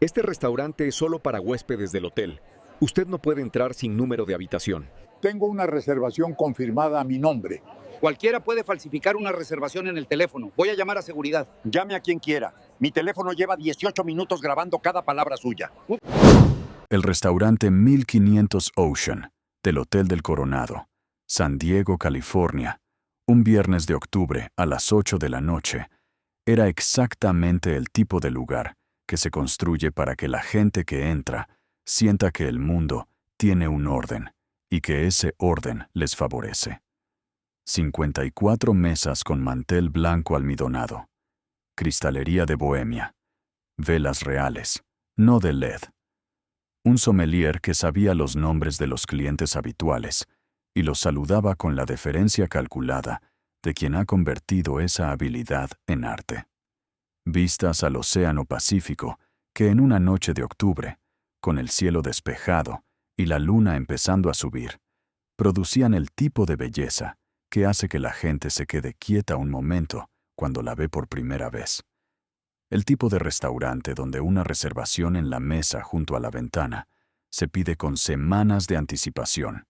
Este restaurante es solo para huéspedes del hotel. Usted no puede entrar sin número de habitación. Tengo una reservación confirmada a mi nombre. Cualquiera puede falsificar una reservación en el teléfono. Voy a llamar a seguridad. Llame a quien quiera. Mi teléfono lleva 18 minutos grabando cada palabra suya. El restaurante 1500 Ocean, del Hotel del Coronado, San Diego, California, un viernes de octubre a las 8 de la noche, era exactamente el tipo de lugar que se construye para que la gente que entra sienta que el mundo tiene un orden y que ese orden les favorece. 54 mesas con mantel blanco almidonado, cristalería de Bohemia, velas reales, no de LED. Un sommelier que sabía los nombres de los clientes habituales y los saludaba con la deferencia calculada de quien ha convertido esa habilidad en arte. Vistas al Océano Pacífico que en una noche de octubre, con el cielo despejado y la luna empezando a subir, producían el tipo de belleza que hace que la gente se quede quieta un momento cuando la ve por primera vez. El tipo de restaurante donde una reservación en la mesa junto a la ventana se pide con semanas de anticipación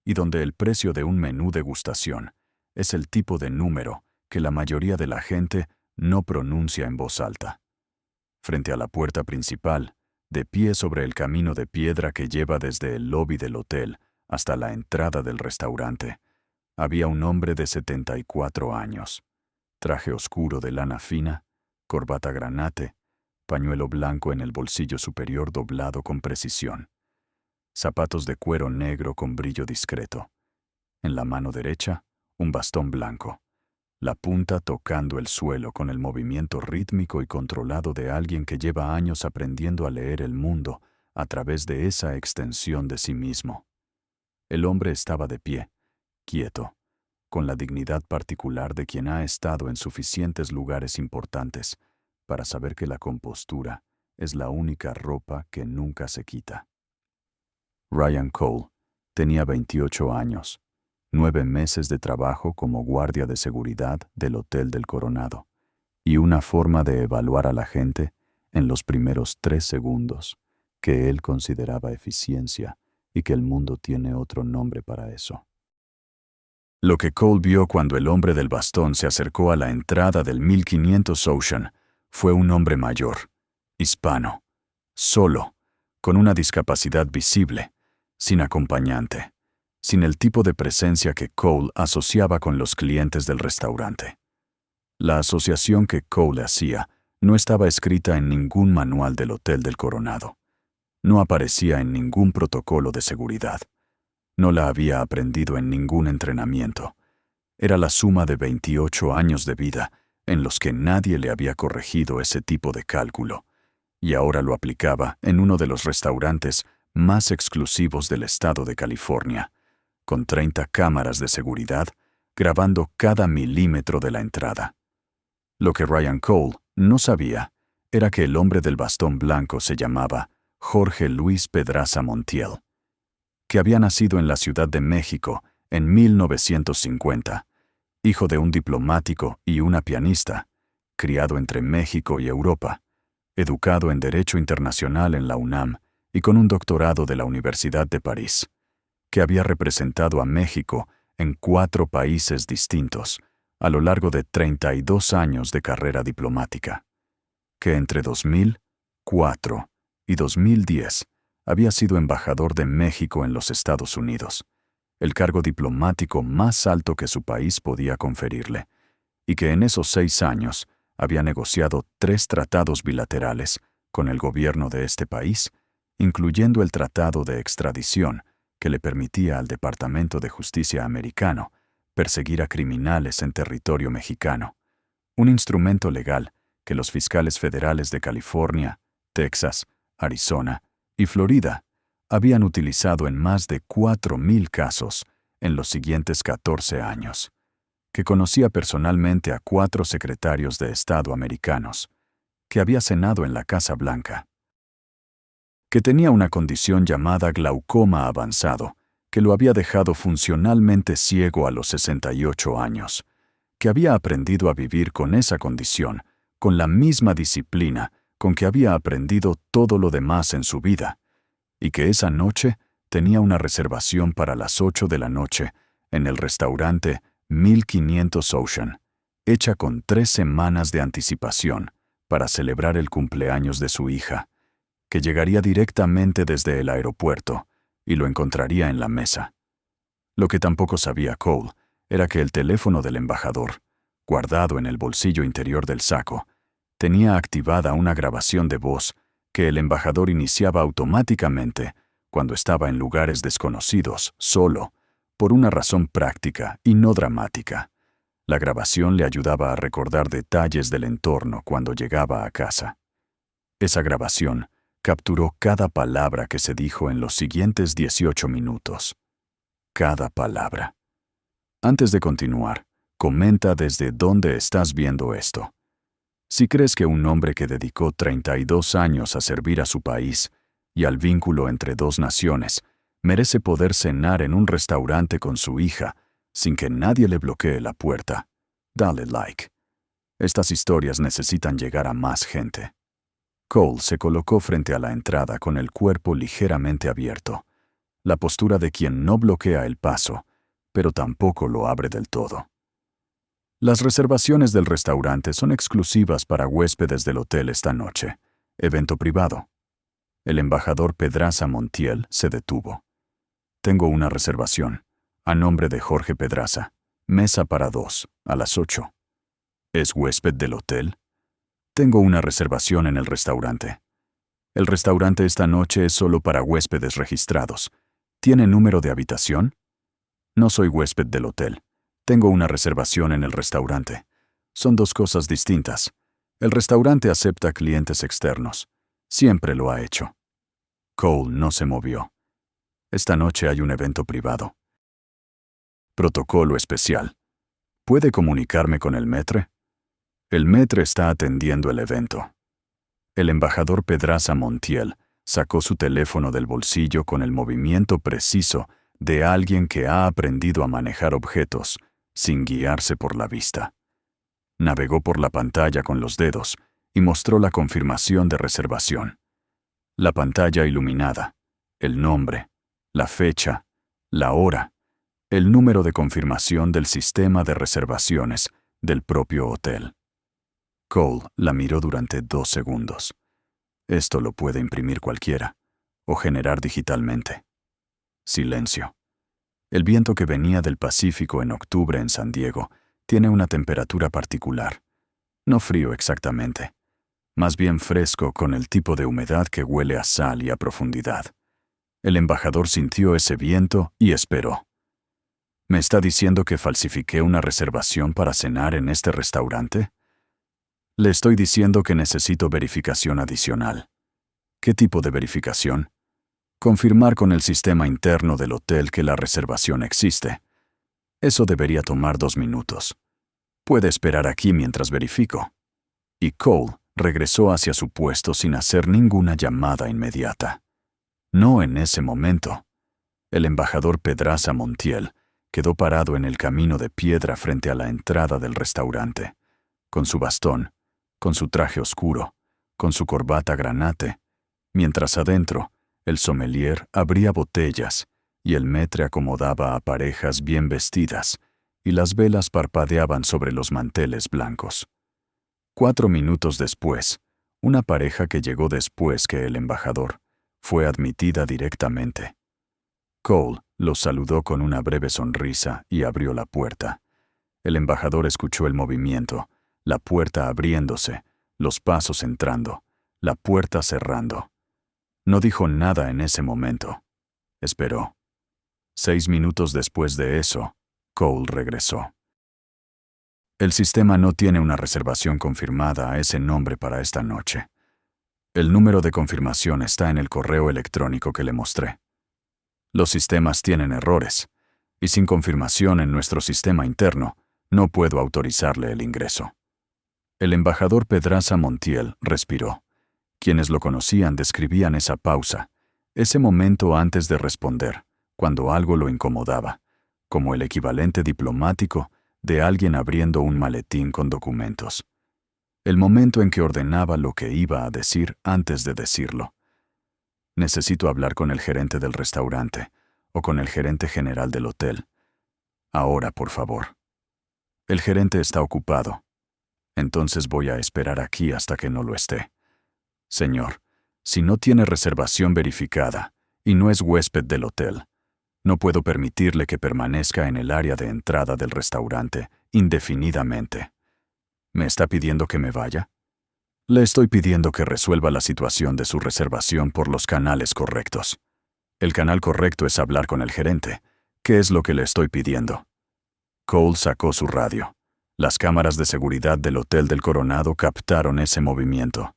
y donde el precio de un menú degustación es el tipo de número que la mayoría de la gente no pronuncia en voz alta. Frente a la puerta principal, de pie sobre el camino de piedra que lleva desde el lobby del hotel hasta la entrada del restaurante, había un hombre de 74 años, traje oscuro de lana fina, corbata granate, pañuelo blanco en el bolsillo superior doblado con precisión, zapatos de cuero negro con brillo discreto. En la mano derecha, un bastón blanco, la punta tocando el suelo con el movimiento rítmico y controlado de alguien que lleva años aprendiendo a leer el mundo a través de esa extensión de sí mismo. El hombre estaba de pie, quieto, con la dignidad particular de quien ha estado en suficientes lugares importantes para saber que la compostura es la única ropa que nunca se quita. Ryan Cole tenía 28 años, 9 meses de trabajo como guardia de seguridad del Hotel del Coronado y una forma de evaluar a la gente en los primeros 3 segundos que él consideraba eficiencia y que el mundo tiene otro nombre para eso. Lo que Cole vio cuando el hombre del bastón se acercó a la entrada del 1500 Ocean fue un hombre mayor, hispano, solo, con una discapacidad visible, sin acompañante, sin el tipo de presencia que Cole asociaba con los clientes del restaurante. La asociación que Cole hacía no estaba escrita en ningún manual del Hotel del Coronado. No aparecía en ningún protocolo de seguridad. No la había aprendido en ningún entrenamiento. Era la suma de 28 años de vida en los que nadie le había corregido ese tipo de cálculo, y ahora lo aplicaba en uno de los restaurantes más exclusivos del estado de California, con 30 cámaras de seguridad grabando cada milímetro de la entrada. Lo que Ryan Cole no sabía era que el hombre del bastón blanco se llamaba Jorge Luis Pedraza Montiel, que había nacido en la Ciudad de México en 1950, hijo de un diplomático y una pianista, criado entre México y Europa, educado en Derecho Internacional en la UNAM y con un doctorado de la Universidad de París, que había representado a México en 4 países distintos a lo largo de 32 años de carrera diplomática, que entre 2004 y 2010 había sido embajador de México en los Estados Unidos, el cargo diplomático más alto que su país podía conferirle, y que en esos 6 años había negociado 3 tratados bilaterales con el gobierno de este país, incluyendo el tratado de extradición que le permitía al Departamento de Justicia americano perseguir a criminales en territorio mexicano, un instrumento legal que los fiscales federales de California, Texas, Arizona y Florida habían utilizado en más de 4,000 casos en los siguientes 14 años, que conocía personalmente a 4 secretarios de Estado americanos, que había cenado en la Casa Blanca, que tenía una condición llamada glaucoma avanzado, que lo había dejado funcionalmente ciego a los 68 años, que había aprendido a vivir con esa condición, con la misma disciplina con que había aprendido todo lo demás en su vida, y que esa noche tenía una reservación para las 8 de la noche en el restaurante 1500 Ocean, hecha con 3 semanas de anticipación para celebrar el cumpleaños de su hija, que llegaría directamente desde el aeropuerto y lo encontraría en la mesa. Lo que tampoco sabía Cole era que el teléfono del embajador, guardado en el bolsillo interior del saco, tenía activada una grabación de voz que el embajador iniciaba automáticamente cuando estaba en lugares desconocidos, solo, por una razón práctica y no dramática. La grabación le ayudaba a recordar detalles del entorno cuando llegaba a casa. Esa grabación capturó cada palabra que se dijo en los siguientes 18 minutos. Cada palabra. Antes de continuar, comenta desde dónde estás viendo esto. Si crees que un hombre que dedicó 32 años a servir a su país y al vínculo entre dos naciones merece poder cenar en un restaurante con su hija sin que nadie le bloquee la puerta, dale like. Estas historias necesitan llegar a más gente. Cole se colocó frente a la entrada con el cuerpo ligeramente abierto, la postura de quien no bloquea el paso, pero tampoco lo abre del todo. Las reservaciones del restaurante son exclusivas para huéspedes del hotel esta noche. Evento privado. El embajador Pedraza Montiel se detuvo. Tengo una reservación, a nombre de Jorge Pedraza. Mesa para 2, a las 8. ¿Es huésped del hotel? Tengo una reservación en el restaurante. El restaurante esta noche es solo para huéspedes registrados. ¿Tiene número de habitación? No soy huésped del hotel. Tengo una reservación en el restaurante. Son dos cosas distintas. El restaurante acepta clientes externos. Siempre lo ha hecho. Cole no se movió. Esta noche hay un evento privado. Protocolo especial. ¿Puede comunicarme con el maître? El maître está atendiendo el evento. El embajador Pedraza Montiel sacó su teléfono del bolsillo con el movimiento preciso de alguien que ha aprendido a manejar objetos sin guiarse por la vista. Navegó por la pantalla con los dedos y mostró la confirmación de reservación. La pantalla iluminada, el nombre, la fecha, la hora, el número de confirmación del sistema de reservaciones del propio hotel. Cole la miró durante 2 segundos. Esto lo puede imprimir cualquiera, o generar digitalmente. Silencio. El viento que venía del Pacífico en octubre en San Diego tiene una temperatura particular. No frío exactamente, más bien fresco con el tipo de humedad que huele a sal y a profundidad. El embajador sintió ese viento y esperó. ¿Me está diciendo que falsifiqué una reservación para cenar en este restaurante? Le estoy diciendo que necesito verificación adicional. ¿Qué tipo de verificación? Confirmar con el sistema interno del hotel que la reservación existe. Eso debería tomar 2 minutos. Puede esperar aquí mientras verifico. Y Cole regresó hacia su puesto sin hacer ninguna llamada inmediata. No en ese momento. El embajador Pedraza Montiel quedó parado en el camino de piedra frente a la entrada del restaurante, con su bastón, con su traje oscuro, con su corbata granate, mientras adentro el sommelier abría botellas y el maître acomodaba a parejas bien vestidas y las velas parpadeaban sobre los manteles blancos. 4 minutos después, una pareja que llegó después que el embajador fue admitida directamente. Cole los saludó con una breve sonrisa y abrió la puerta. El embajador escuchó el movimiento, la puerta abriéndose, los pasos entrando, la puerta cerrando. No dijo nada en ese momento. Esperó. 6 minutos después de eso, Cole regresó. El sistema no tiene una reservación confirmada a ese nombre para esta noche. El número de confirmación está en el correo electrónico que le mostré. Los sistemas tienen errores, y sin confirmación en nuestro sistema interno, no puedo autorizarle el ingreso. El embajador Pedraza Montiel respiró. Quienes lo conocían describían esa pausa, ese momento antes de responder, cuando algo lo incomodaba, como el equivalente diplomático de alguien abriendo un maletín con documentos. el momento en que ordenaba lo que iba a decir antes de decirlo. Necesito hablar con el gerente del restaurante o con el gerente general del hotel. Ahora, por favor. El gerente está ocupado. Entonces voy a esperar aquí hasta que no lo esté. Señor, si no tiene reservación verificada y no es huésped del hotel, no puedo permitirle que permanezca en el área de entrada del restaurante indefinidamente. ¿Me está pidiendo que me vaya? Le estoy pidiendo que resuelva la situación de su reservación por los canales correctos. El canal correcto es hablar con el gerente. ¿Qué es lo que le estoy pidiendo? Cole sacó su radio. Las cámaras de seguridad del Hotel del Coronado captaron ese movimiento.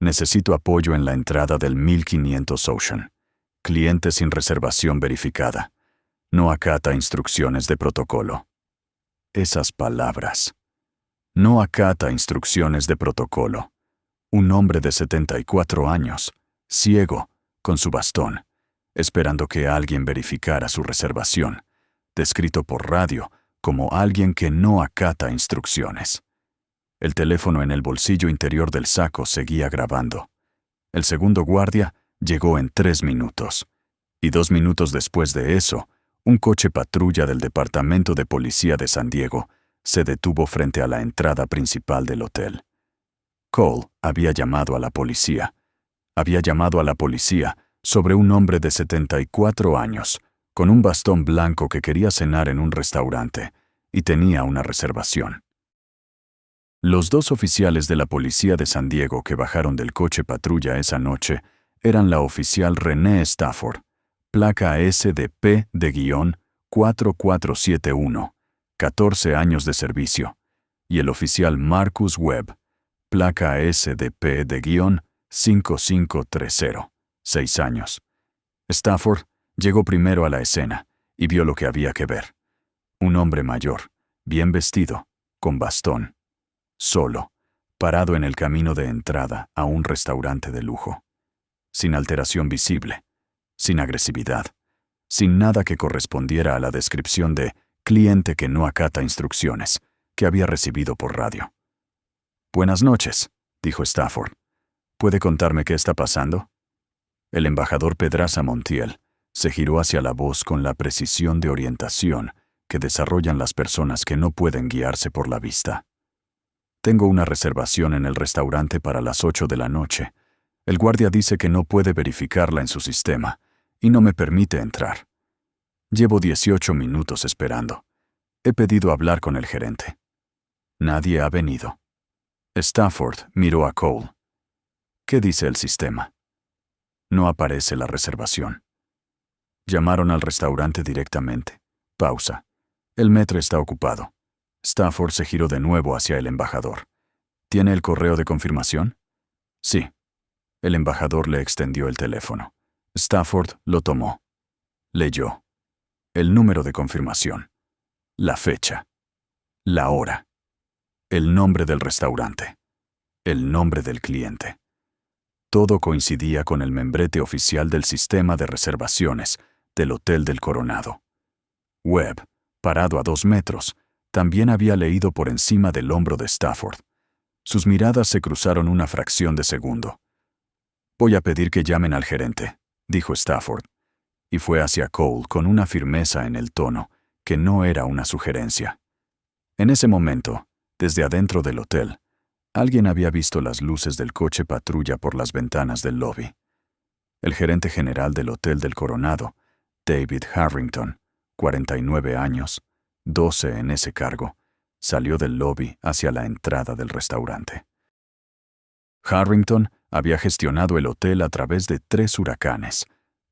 Necesito apoyo en la entrada del 1500 Ocean. Cliente sin reservación verificada. No acata instrucciones de protocolo. Esas palabras. No acata instrucciones de protocolo. Un hombre de 74 años, ciego, con su bastón, esperando que alguien verificara su reservación, descrito por radio como alguien que no acata instrucciones. El teléfono en el bolsillo interior del saco seguía grabando. El segundo guardia llegó en 3 minutos. Y 2 minutos después de eso, un coche patrulla del Departamento de Policía de San Diego se detuvo frente a la entrada principal del hotel. Cole había llamado a la policía. Había llamado a la policía sobre un hombre de 74 años, con un bastón blanco que quería cenar en un restaurante y tenía una reservación. Los 2 oficiales de la policía de San Diego que bajaron del coche patrulla esa noche eran la oficial Renee Stafford, placa SDP-4471, 14 años de servicio, y el oficial Marcus Webb, placa SDP-5530, 6 años. Stafford llegó primero a la escena y vio lo que había que ver. Un hombre mayor, bien vestido, con bastón, solo, parado en el camino de entrada a un restaurante de lujo, sin alteración visible, sin agresividad, sin nada que correspondiera a la descripción de cliente que no acata instrucciones que había recibido por radio. «Buenas noches», dijo Stafford. «¿Puede contarme qué está pasando?» El embajador Pedraza Montiel se giró hacia la voz con la precisión de orientación que desarrollan las personas que no pueden guiarse por la vista. «Tengo una reservación en el restaurante para las 8 de la noche. El guardia dice que no puede verificarla en su sistema y no me permite entrar. Llevo 18 minutos esperando. He pedido hablar con el gerente. Nadie ha venido». Stafford miró a Cole. «¿Qué dice el sistema?» «No aparece la reservación». «¿Llamaron al restaurante directamente?» Pausa. «El metro está ocupado». Stafford se giró de nuevo hacia el embajador. «¿Tiene el correo de confirmación?» «Sí». El embajador le extendió el teléfono. Stafford lo tomó. Leyó. El número de confirmación. La fecha. La hora. El nombre del restaurante. El nombre del cliente. Todo coincidía con el membrete oficial del sistema de reservaciones del Hotel del Coronado. Webb, parado a 2 metros, también había leído por encima del hombro de Stafford. Sus miradas se cruzaron una fracción de segundo. «Voy a pedir que llamen al gerente», dijo Stafford, y fue hacia Cole con una firmeza en el tono que no era una sugerencia. En ese momento, desde adentro del hotel, alguien había visto las luces del coche patrulla por las ventanas del lobby. El gerente general del Hotel del Coronado, David Harrington, 49 años, 12 en ese cargo, salió del lobby hacia la entrada del restaurante. Harrington había gestionado el hotel a través de 3 huracanes,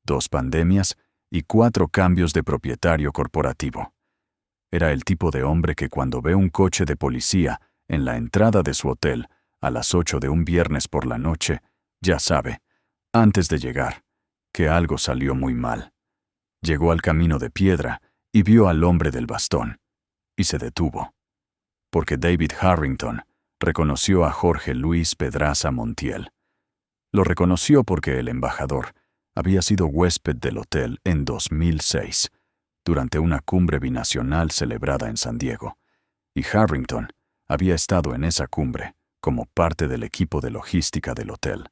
2 pandemias y 4 cambios de propietario corporativo. Era el tipo de hombre que cuando ve un coche de policía en la entrada de su hotel a las 8 de un viernes por la noche, ya sabe, antes de llegar, que algo salió muy mal. Llegó al camino de piedra y vio al hombre del bastón, y se detuvo. Porque David Harrington reconoció a Jorge Luis Pedraza Montiel. Lo reconoció porque el embajador había sido huésped del hotel en 2006, durante una cumbre binacional celebrada en San Diego, y Harrington había estado en esa cumbre como parte del equipo de logística del hotel.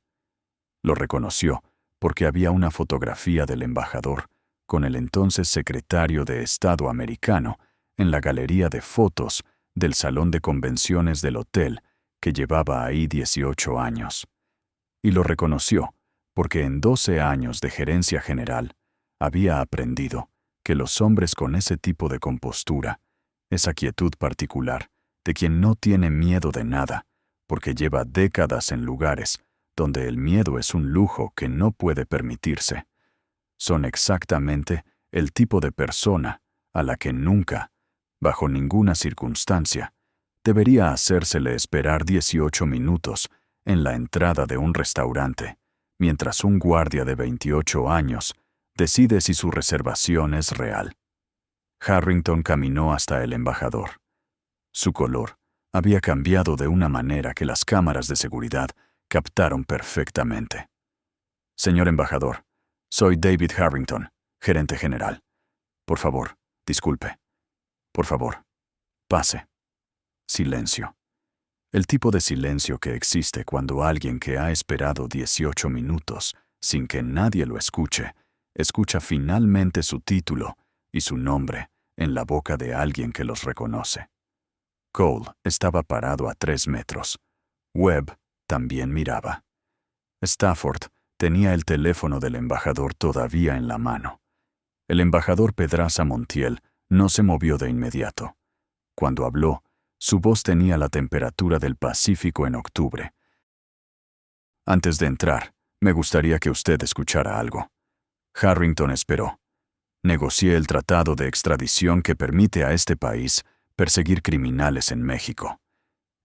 Lo reconoció porque había una fotografía del embajador con el entonces secretario de Estado americano en la galería de fotos del salón de convenciones del hotel que llevaba ahí 18 años. Y lo reconoció porque en 12 años de gerencia general había aprendido que los hombres con ese tipo de compostura, esa quietud particular, de quien no tiene miedo de nada, porque lleva décadas en lugares donde el miedo es un lujo que no puede permitirse, son exactamente el tipo de persona a la que nunca, bajo ninguna circunstancia, debería hacérsele esperar 18 minutos en la entrada de un restaurante, mientras un guardia de 28 años decide si su reservación es real. Harrington caminó hasta el embajador. Su color había cambiado de una manera que las cámaras de seguridad captaron perfectamente. Señor embajador, soy David Harrington, gerente general. Por favor, disculpe. Por favor, pase. Silencio. El tipo de silencio que existe cuando alguien que ha esperado 18 minutos sin que nadie lo escuche, escucha finalmente su título y su nombre en la boca de alguien que los reconoce. Cole estaba parado a 3 metros. Webb también miraba. Stafford tenía el teléfono del embajador todavía en la mano. El embajador Pedraza Montiel no se movió de inmediato. Cuando habló, su voz tenía la temperatura del Pacífico en octubre. Antes de entrar, me gustaría que usted escuchara algo. Harrington esperó. Negocié el tratado de extradición que permite a este país perseguir criminales en México.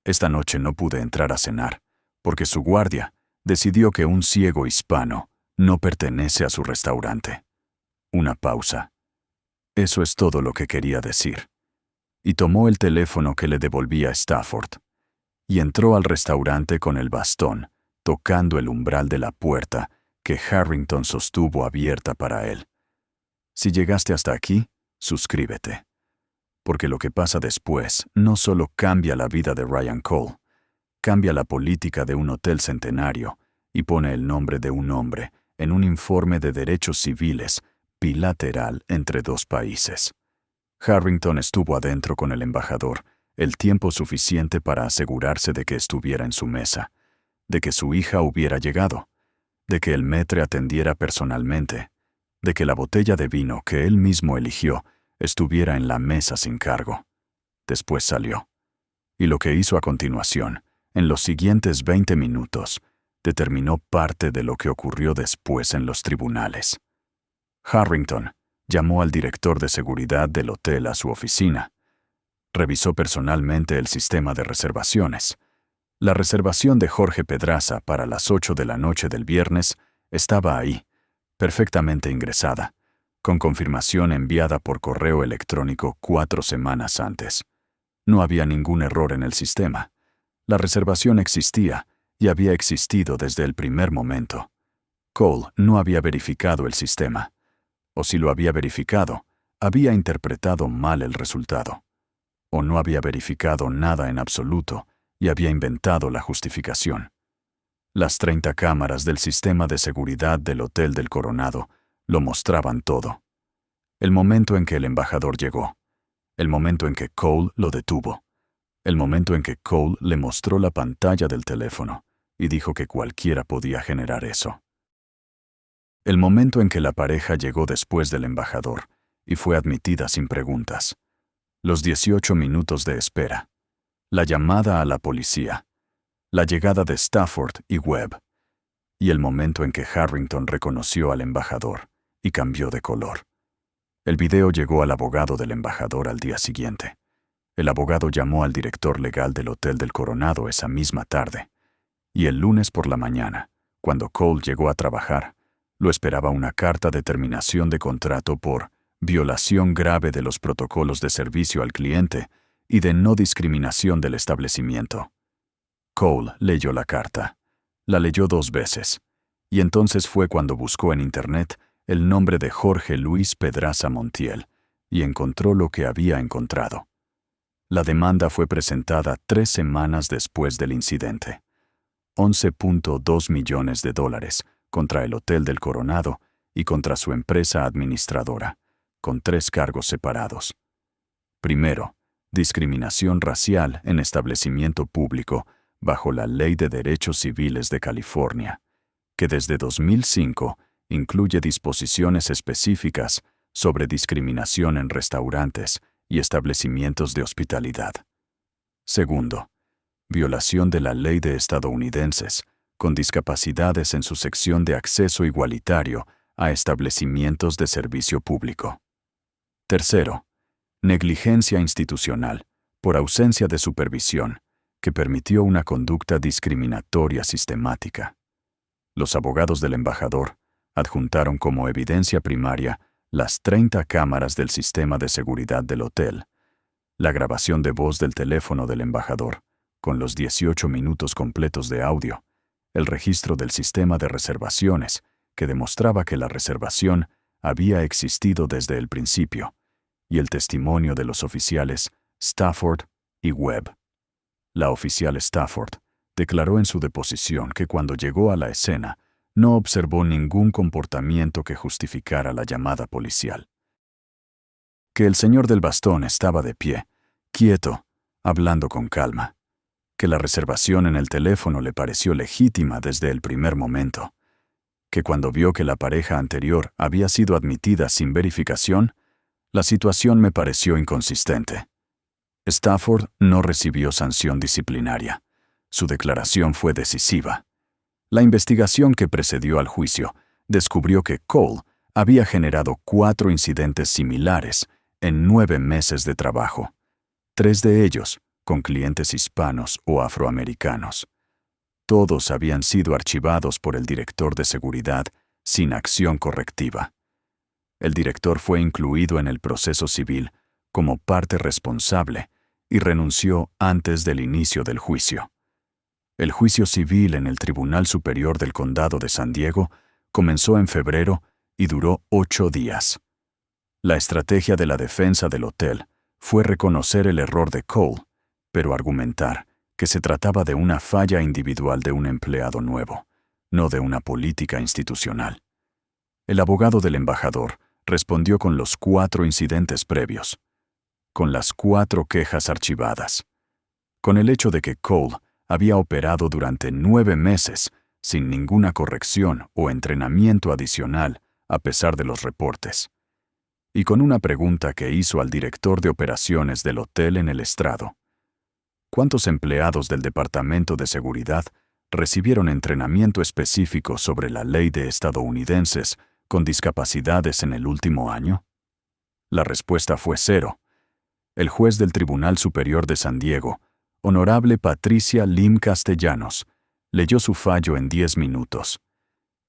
Esta noche no pude entrar a cenar, porque su guardia decidió que un ciego hispano no pertenece a su restaurante. Una pausa. Eso es todo lo que quería decir. Y tomó el teléfono que le devolvía Stafford. Y entró al restaurante con el bastón, tocando el umbral de la puerta que Harrington sostuvo abierta para él. Si llegaste hasta aquí, suscríbete. Porque lo que pasa después no solo cambia la vida de Ryan Cole, cambia la política de un hotel centenario y pone el nombre de un hombre en un informe de derechos civiles bilateral entre dos países. Harrington estuvo adentro con el embajador el tiempo suficiente para asegurarse de que estuviera en su mesa, de que su hija hubiera llegado, de que el maître atendiera personalmente, de que la botella de vino que él mismo eligió estuviera en la mesa sin cargo. Después salió. Y lo que hizo a continuación, en los siguientes 20 minutos, determinó parte de lo que ocurrió después en los tribunales. Harrington llamó al director de seguridad del hotel a su oficina. Revisó personalmente el sistema de reservaciones. La reservación de Jorge Pedraza para las 8 de la noche del viernes estaba ahí, perfectamente ingresada, con confirmación enviada por correo electrónico 4 semanas antes. No había ningún error en el sistema. La reservación existía y había existido desde el primer momento. Cole no había verificado el sistema. O si lo había verificado, había interpretado mal el resultado. O no había verificado nada en absoluto y había inventado la justificación. Las 30 cámaras del sistema de seguridad del Hotel del Coronado lo mostraban todo. El momento en que el embajador llegó. El momento en que Cole lo detuvo. El momento en que Cole le mostró la pantalla del teléfono y dijo que cualquiera podía generar eso. El momento en que la pareja llegó después del embajador y fue admitida sin preguntas. Los 18 minutos de espera. La llamada a la policía. La llegada de Stafford y Webb. Y el momento en que Harrington reconoció al embajador y cambió de color. El video llegó al abogado del embajador al día siguiente. El abogado llamó al director legal del Hotel del Coronado esa misma tarde. Y el lunes por la mañana, cuando Cole llegó a trabajar, lo esperaba una carta de terminación de contrato por violación grave de los protocolos de servicio al cliente y de no discriminación del establecimiento. Cole leyó la carta. La leyó 2 veces. Y entonces fue cuando buscó en Internet el nombre de Jorge Luis Pedraza Montiel y encontró lo que había encontrado. La demanda fue presentada 3 semanas después del incidente. $11.2 millones contra el Hotel del Coronado y contra su empresa administradora, con 3 cargos separados. Primero, discriminación racial en establecimiento público bajo la Ley de Derechos Civiles de California, que desde 2005 incluye disposiciones específicas sobre discriminación en restaurantes y establecimientos de hospitalidad. Segundo, violación de la ley de estadounidenses con discapacidades en su sección de acceso igualitario a establecimientos de servicio público. Tercero, negligencia institucional por ausencia de supervisión que permitió una conducta discriminatoria sistemática. Los abogados del embajador adjuntaron como evidencia primaria las 30 cámaras del sistema de seguridad del hotel, la grabación de voz del teléfono del embajador, con los 18 minutos completos de audio, el registro del sistema de reservaciones, que demostraba que la reservación había existido desde el principio, y el testimonio de los oficiales Stafford y Webb. La oficial Stafford declaró en su deposición que cuando llegó a la escena no observó ningún comportamiento que justificara la llamada policial. Que el señor del bastón estaba de pie, quieto, hablando con calma. Que la reservación en el teléfono le pareció legítima desde el primer momento. Que cuando vio que la pareja anterior había sido admitida sin verificación, la situación me pareció inconsistente. Stafford no recibió sanción disciplinaria. Su declaración fue decisiva. La investigación que precedió al juicio descubrió que Cole había generado 4 incidentes similares en 9 meses de trabajo, 3 de ellos con clientes hispanos o afroamericanos. Todos habían sido archivados por el director de seguridad sin acción correctiva. El director fue incluido en el proceso civil como parte responsable y renunció antes del inicio del juicio. El juicio civil en el Tribunal Superior del Condado de San Diego comenzó en febrero y duró 8 días. La estrategia de la defensa del hotel fue reconocer el error de Cole, pero argumentar que se trataba de una falla individual de un empleado nuevo, no de una política institucional. El abogado del embajador respondió con los 4 incidentes previos, con las 4 quejas archivadas, con el hecho de que Cole había operado durante 9 meses sin ninguna corrección o entrenamiento adicional a pesar de los reportes, y con una pregunta que hizo al director de operaciones del hotel en el estrado. ¿Cuántos empleados del Departamento de Seguridad recibieron entrenamiento específico sobre la ley de estadounidenses con discapacidades en el último año? La respuesta fue 0. El juez del Tribunal Superior de San Diego, Honorable Patricia Lim Castellanos, leyó su fallo en 10 minutos.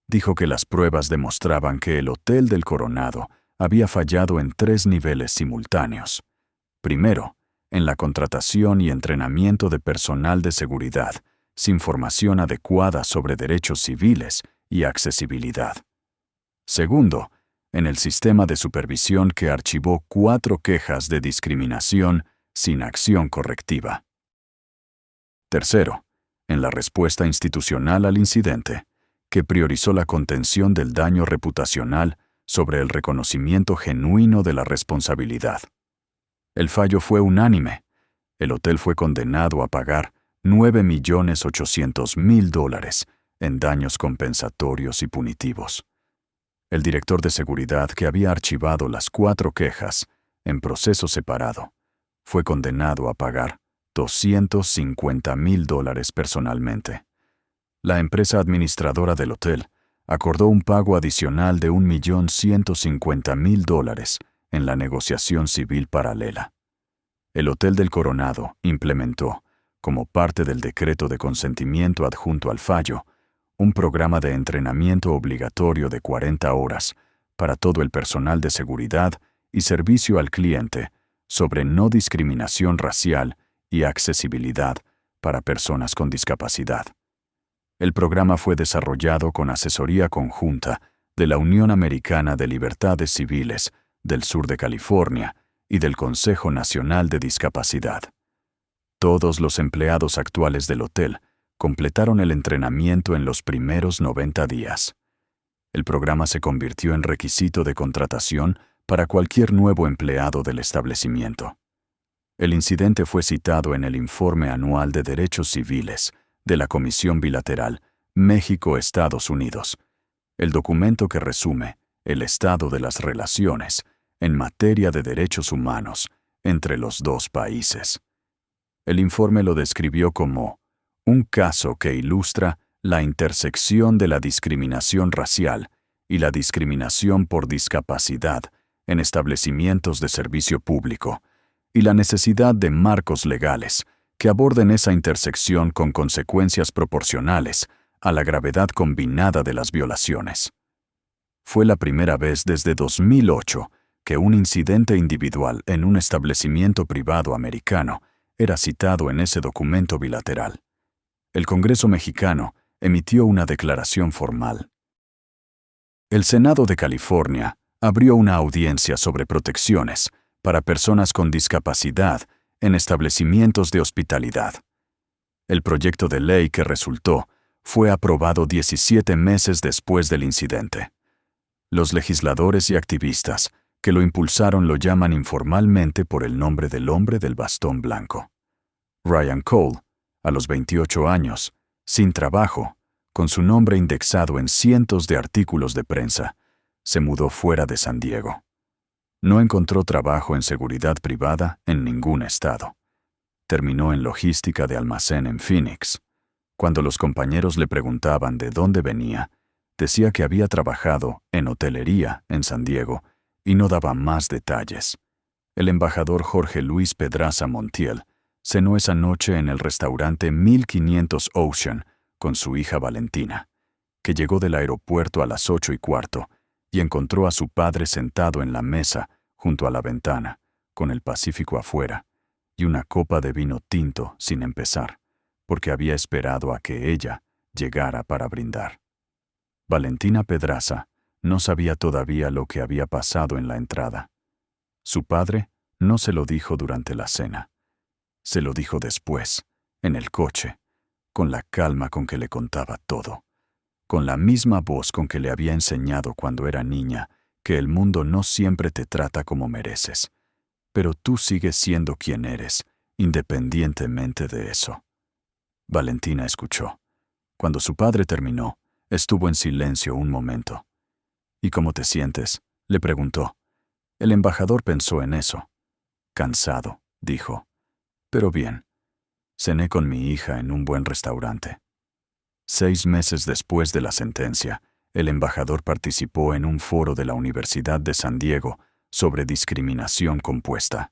Dijo que las pruebas demostraban que el Hotel del Coronado había fallado en 3 niveles simultáneos. Primero, en la contratación y entrenamiento de personal de seguridad, sin formación adecuada sobre derechos civiles y accesibilidad. Segundo, en el sistema de supervisión que archivó 4 quejas de discriminación sin acción correctiva. Tercero, en la respuesta institucional al incidente, que priorizó la contención del daño reputacional sobre el reconocimiento genuino de la responsabilidad. El fallo fue unánime. El hotel fue condenado a pagar $9.800.000 en daños compensatorios y punitivos. El director de seguridad que había archivado las 4 quejas en proceso separado fue condenado a pagar $250.000 personalmente. La empresa administradora del hotel acordó un pago adicional de $1.150.000 en la negociación civil paralela. El Hotel del Coronado implementó, como parte del decreto de consentimiento adjunto al fallo, un programa de entrenamiento obligatorio de 40 horas para todo el personal de seguridad y servicio al cliente sobre no discriminación racial y accesibilidad para personas con discapacidad. El programa fue desarrollado con asesoría conjunta de la Unión Americana de Libertades Civiles del sur de California y del Consejo Nacional de Discapacidad. Todos los empleados actuales del hotel completaron el entrenamiento en los primeros 90 días. El programa se convirtió en requisito de contratación para cualquier nuevo empleado del establecimiento. El incidente fue citado en el Informe Anual de Derechos Civiles de la Comisión Bilateral México-Estados Unidos, el documento que resume el estado de las relaciones en materia de derechos humanos entre los dos países. El informe lo describió como un caso que ilustra la intersección de la discriminación racial y la discriminación por discapacidad en establecimientos de servicio público, y la necesidad de marcos legales que aborden esa intersección con consecuencias proporcionales a la gravedad combinada de las violaciones. Fue la primera vez desde 2008 que un incidente individual en un establecimiento privado americano era citado en ese documento bilateral. El Congreso mexicano emitió una declaración formal. El Senado de California abrió una audiencia sobre protecciones para personas con discapacidad en establecimientos de hospitalidad. El proyecto de ley que resultó fue aprobado 17 meses después del incidente. Los legisladores y activistas que lo impulsaron lo llaman informalmente por el nombre del hombre del bastón blanco. Ryan Cole, a los 28 años, sin trabajo, con su nombre indexado en cientos de artículos de prensa, se mudó fuera de San Diego. No encontró trabajo en seguridad privada en ningún estado. Terminó en logística de almacén en Phoenix. Cuando los compañeros le preguntaban de dónde venía, decía que había trabajado en hotelería en San Diego y no daba más detalles. El embajador Jorge Luis Pedraza Montiel cenó esa noche en el restaurante 1500 Ocean con su hija Valentina, que llegó del aeropuerto a las 8:15 y encontró a su padre sentado en la mesa junto a la ventana, con el Pacífico afuera, y una copa de vino tinto sin empezar, porque había esperado a que ella llegara para brindar. Valentina Pedraza no sabía todavía lo que había pasado en la entrada. Su padre no se lo dijo durante la cena. Se lo dijo después, en el coche, con la calma con que le contaba todo, con la misma voz con que le había enseñado cuando era niña que el mundo no siempre te trata como mereces, pero tú sigues siendo quien eres, independientemente de eso. Valentina escuchó. Cuando su padre terminó, estuvo en silencio un momento. ¿Y cómo te sientes?, le preguntó. El embajador pensó en eso. Cansado, dijo. Pero bien. Cené con mi hija en un buen restaurante. 6 meses después de la sentencia, el embajador participó en un foro de la Universidad de San Diego sobre discriminación compuesta.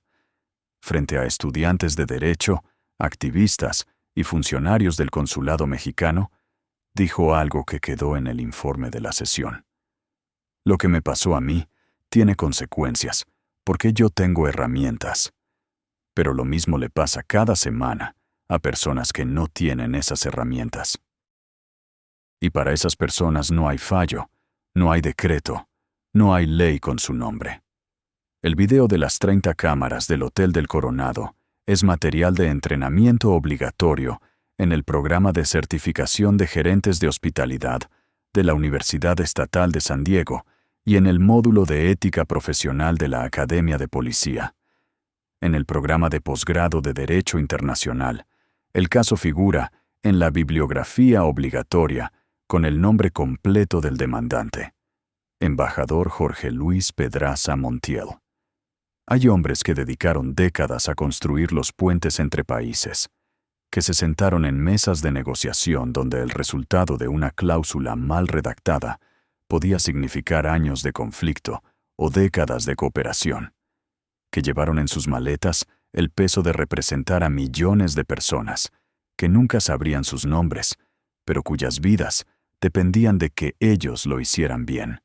Frente a estudiantes de derecho, activistas y funcionarios del consulado mexicano, dijo algo que quedó en el informe de la sesión. Lo que me pasó a mí tiene consecuencias, porque yo tengo herramientas. Pero lo mismo le pasa cada semana a personas que no tienen esas herramientas. Y para esas personas no hay fallo, no hay decreto, no hay ley con su nombre. El video de las 30 cámaras del Hotel del Coronado es material de entrenamiento obligatorio en el programa de certificación de gerentes de hospitalidad de la Universidad Estatal de San Diego y en el módulo de ética profesional de la Academia de Policía. En el programa de posgrado de Derecho Internacional, el caso figura en la bibliografía obligatoria con el nombre completo del demandante, embajador Jorge Luis Pedraza Montiel. Hay hombres que dedicaron décadas a construir los puentes entre países, que se sentaron en mesas de negociación donde el resultado de una cláusula mal redactada podía significar años de conflicto o décadas de cooperación, que llevaron en sus maletas el peso de representar a millones de personas, que nunca sabrían sus nombres, pero cuyas vidas dependían de que ellos lo hicieran bien.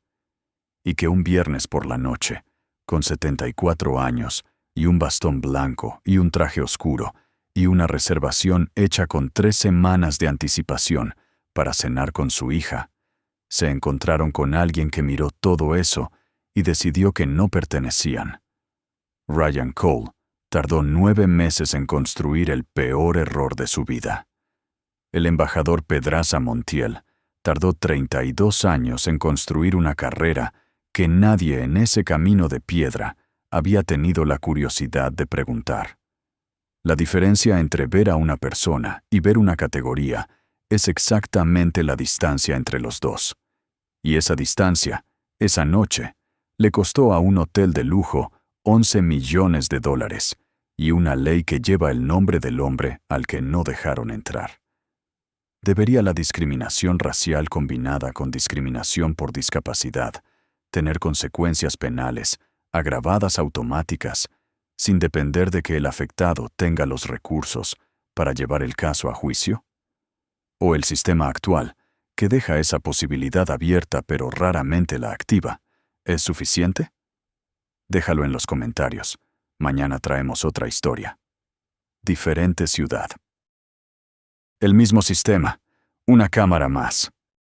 Y que un viernes por la noche, con 74 años, y un bastón blanco, y un traje oscuro, y una reservación hecha con 3 semanas de anticipación para cenar con su hija, se encontraron con alguien que miró todo eso y decidió que no pertenecían. Ryan Cole tardó 9 meses en construir el peor error de su vida. El embajador Pedraza Montiel tardó 32 años en construir una carrera que nadie en ese camino de piedra había tenido la curiosidad de preguntar. La diferencia entre ver a una persona y ver una categoría es exactamente la distancia entre los dos. Y esa distancia, esa noche, le costó a un hotel de lujo $11 millones y una ley que lleva el nombre del hombre al que no dejaron entrar. ¿Debería la discriminación racial combinada con discriminación por discapacidad tener consecuencias penales, agravadas automáticas, sin depender de que el afectado tenga los recursos para llevar el caso a juicio? ¿O el sistema actual, que deja esa posibilidad abierta pero raramente la activa, es suficiente? Déjalo en los comentarios. Mañana traemos otra historia. Diferente ciudad. El mismo sistema, una cámara más.